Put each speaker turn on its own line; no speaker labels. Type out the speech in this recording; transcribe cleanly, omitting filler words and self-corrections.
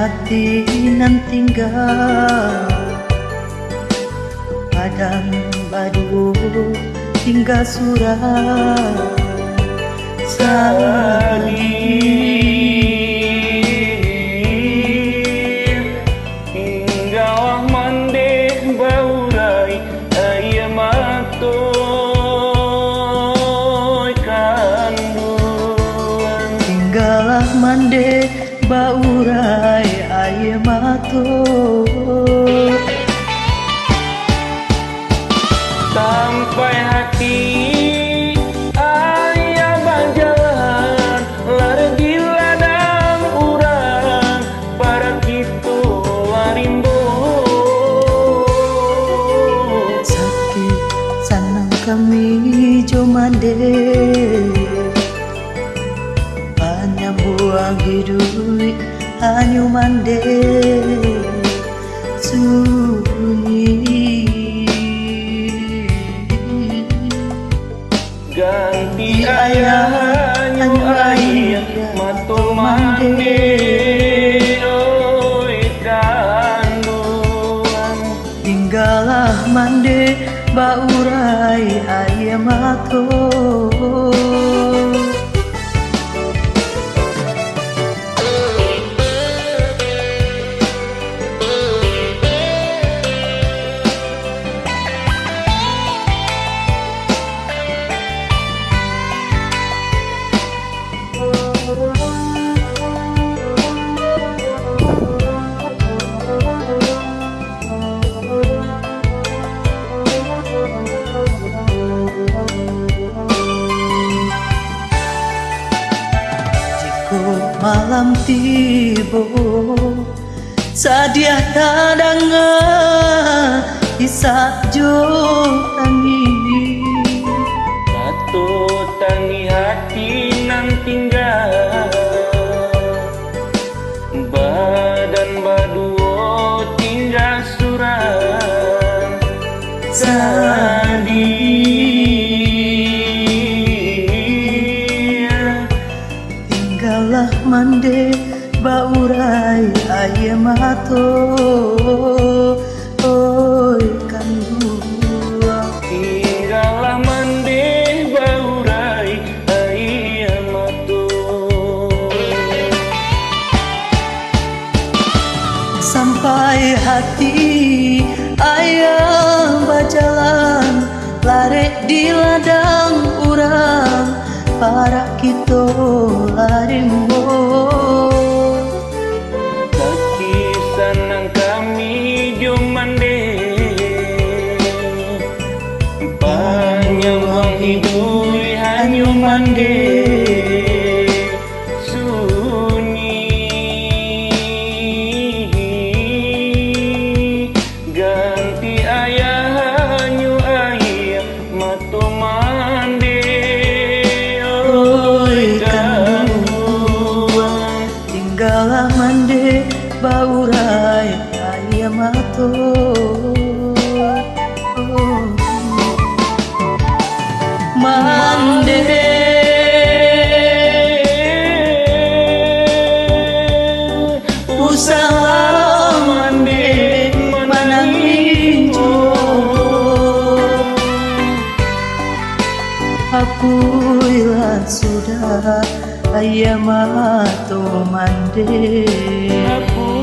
hati nan tinggal padang badu tinggal surat
salir tinggal mandeh baurai aya matoy kanduan
tinggalah mandeh baurai aya matoy
sampai hati aya banjalan lari di ladang urang para kitu larimbo
sakit sanang kami jomande banyak buang hidup hanya mande sunyi
ganti ayah nyu ayah matul mande oi kanduan
tinggalah mande baurai aya mato malam tiba sadia tadanga isak jo tangi
satu tangi hati nan tinggal badan baduo tinggal surat
tinggalah mande baurai aya mato oi kandua
tinggalah mande baurai aya mato
sampai hati ayah berjalan lari di ladang urang para kita larimbo
kaki sanang kami jomande banyak wang hidup hanya mande sunyi ganti ayah nyu ayah matu mande
tinggalah mande baurai aya mato mande usaha mande manangin aku ilah sudah aya mato mande
aku